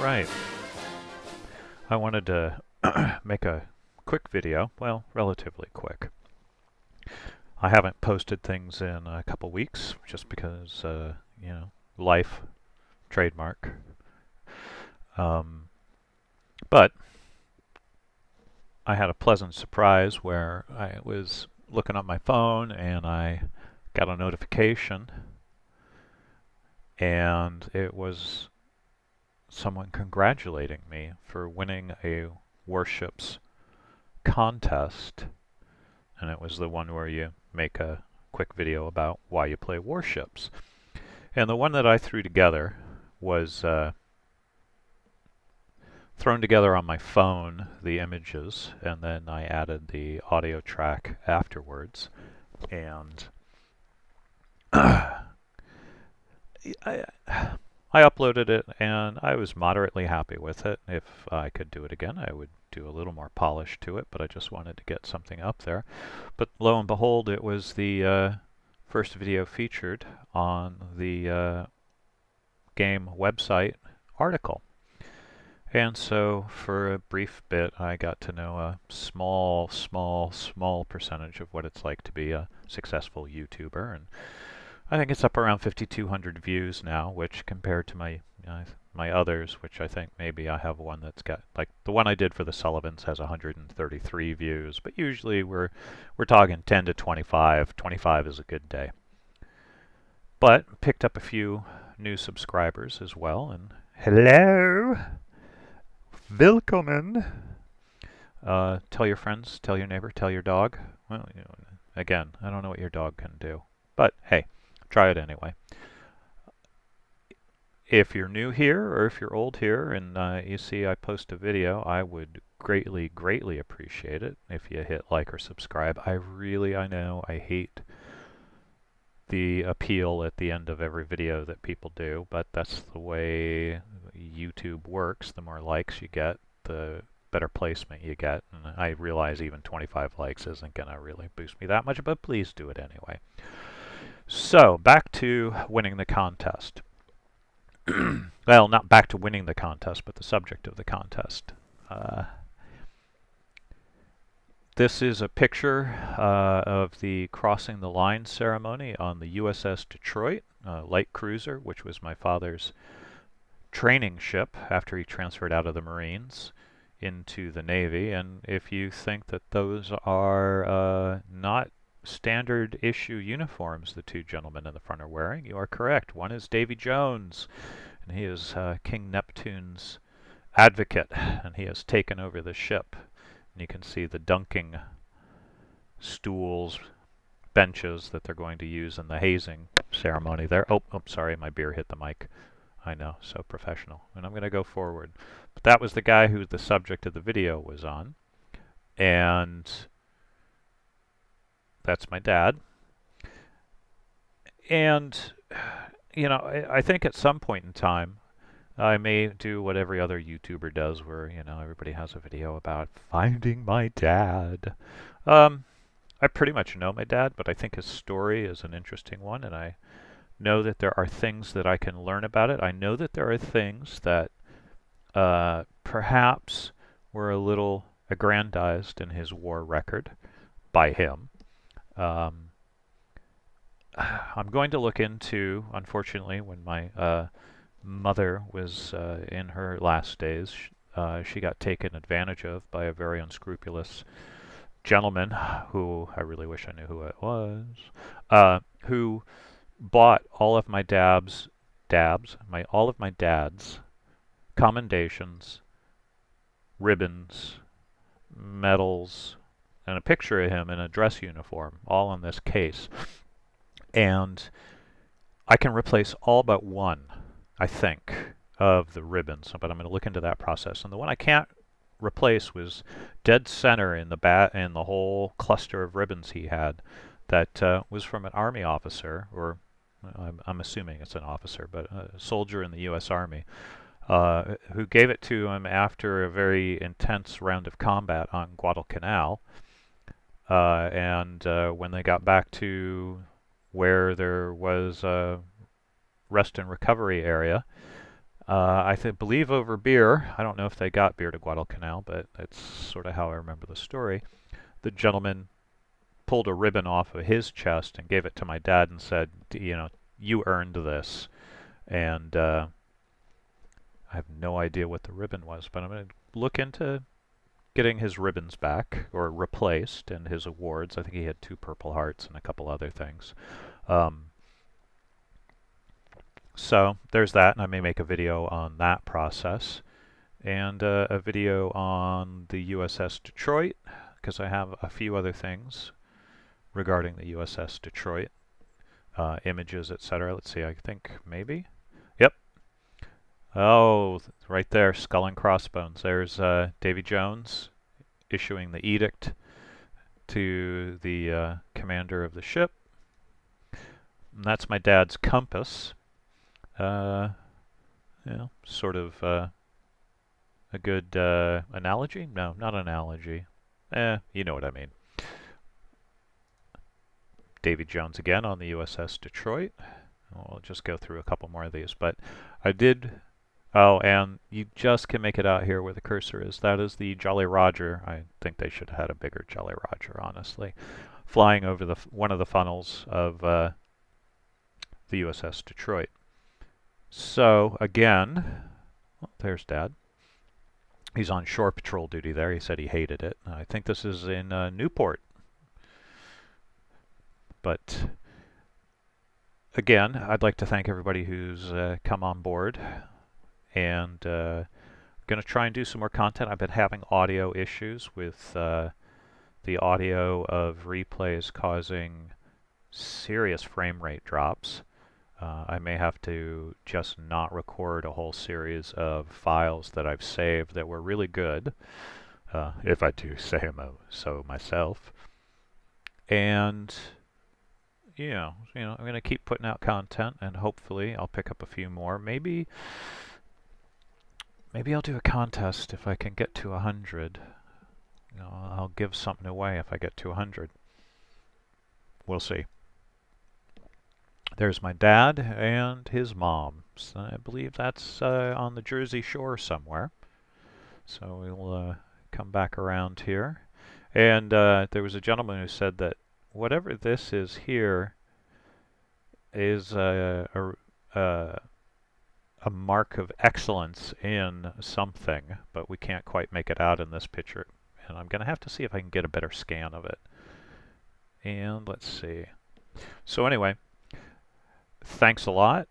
Alright, I wanted to make a quick video, well, relatively quick. I haven't posted things in a couple weeks just because, you know, life, trademark. But I had a pleasant surprise where I was looking at my phone and I got a notification, and it was someone congratulating me for winning a Warships contest, and it was the one where you make a quick video about why you play Warships. And the one that I threw together was thrown together on my phone, the images, and then I added the audio track afterwards. And I uploaded it, and I was moderately happy with it. If I could do it again, I would do a little more polish to it, but I just wanted to get something up there. But lo and behold, it was the first video featured on the game website article. And so for a brief bit, I got to know a small percentage of what it's like to be a successful YouTuber. And I think it's up around 5,200 views now, which compared to my others, which I think maybe I have one that's got, like the one I did for the Sullivans has 133 views, but usually we're talking 10 to 25. 25 is a good day. But picked up a few new subscribers as well, and hello, willkommen. Tell your friends, tell your neighbor, tell your dog. Well, you know, again, I don't know what your dog can do, but hey, try it anyway. If you're new here or if you're old here and you see I post a video, I would greatly appreciate it if you hit like or subscribe. I know I hate the appeal at the end of every video that people do, but that's the way YouTube works. The more likes you get, the better placement you get, and I realize even 25 likes isn't going to really boost me that much, but please do it anyway. So, back to winning the contest. Well, not back to winning the contest, but the subject of the contest. This is a picture of the crossing the line ceremony on the USS Detroit, light cruiser, which was my father's training ship after he transferred out of the Marines into the Navy. And if you think that those are not standard issue uniforms the two gentlemen in the front are wearing, you are correct. One is Davy Jones, and he is King Neptune's advocate, and he has taken over the ship. And you can see the dunking stools, benches that they're going to use in the hazing ceremony there. Oh, sorry, my beer hit the mic. I know, so professional. And I'm going to go forward. But that was the guy who the subject of the video was on. And that's my dad. And, you know, I think at some point in time, I may do what every other YouTuber does, where, you know, everybody has a video about finding my dad. I pretty much know my dad, but I think his story is an interesting one, and I know that there are things that I can learn about it. I know that there are things that perhaps were a little aggrandized in his war record by him. I'm going to look into, unfortunately, when my mother was in her last days, she got taken advantage of by a very unscrupulous gentleman who I really wish I knew who it was, who bought all of my dad's commendations, ribbons, medals, and a picture of him in a dress uniform, all in this case. And I can replace all but one, I think, of the ribbons, but I'm going to look into that process. And the one I can't replace was dead center in the whole cluster of ribbons he had. That was from an Army officer, or I'm assuming it's an officer, but a soldier in the U.S. Army, who gave it to him after a very intense round of combat on Guadalcanal. And when they got back to where there was a rest and recovery area, believe over beer. I don't know if they got beer to Guadalcanal, but that's sort of how I remember the story. The gentleman pulled a ribbon off of his chest and gave it to my dad and said, you know, you earned this. And I have no idea what the ribbon was, but I'm going to look into getting his ribbons back or replaced and his awards. I think he had 2 Purple Hearts and a couple other things. So there's that, and I may make a video on that process and a video on the USS Detroit, because I have a few other things regarding the USS Detroit, images, etc. Let's see, I think maybe. Yep. Oh, right there, skull and crossbones. There's Davy Jones issuing the edict to the commander of the ship. And that's my dad's compass. Yeah, sort of a good analogy? No, not analogy. You know what I mean. Davy Jones again on the USS Detroit. We'll just go through a couple more of these, but I did. Oh, and you just can make it out here where the cursor is. That is the Jolly Roger. I think they should have had a bigger Jolly Roger, honestly, flying over the one of the funnels of the USS Detroit. So again, well, there's Dad. He's on shore patrol duty there. He said he hated it. I think this is in Newport. But again, I'd like to thank everybody who's come on board, and going to try and do some more content. I've been having audio issues with the audio of replays causing serious frame rate drops. I may have to just not record a whole series of files that I've saved that were really good, if I do say so myself. And I'm going to keep putting out content, and hopefully I'll pick up a few more. Maybe I'll do a contest if I can get to 100. I'll give something away if I get to 100. We'll see. There's my dad and his mom. So I believe that's on the Jersey Shore somewhere. So we'll come back around here. And there was a gentleman who said that whatever this is here is a mark of excellence in something, but we can't quite make it out in this picture. And I'm going to have to see if I can get a better scan of it. And let's see. So anyway, thanks a lot.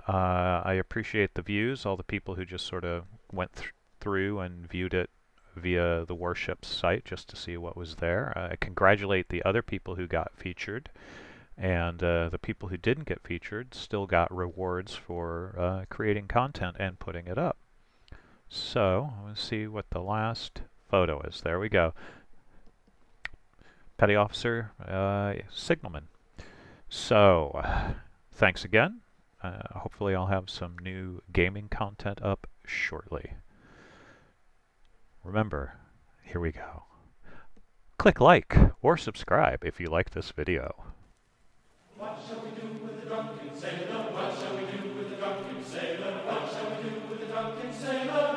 I appreciate the views, all the people who just sort of went through and viewed it via the Warships site just to see what was there. I congratulate the other people who got featured, and the people who didn't get featured still got rewards for creating content and putting it up. So let's see what the last photo is. There we go. Petty Officer Signalman. So thanks again. Hopefully I'll have some new gaming content up shortly. Remember, here we go. Click like or subscribe if you like this video. What shall we do with the drunken sailor? What shall we do with the drunken sailor? What shall we do with the drunken sailor?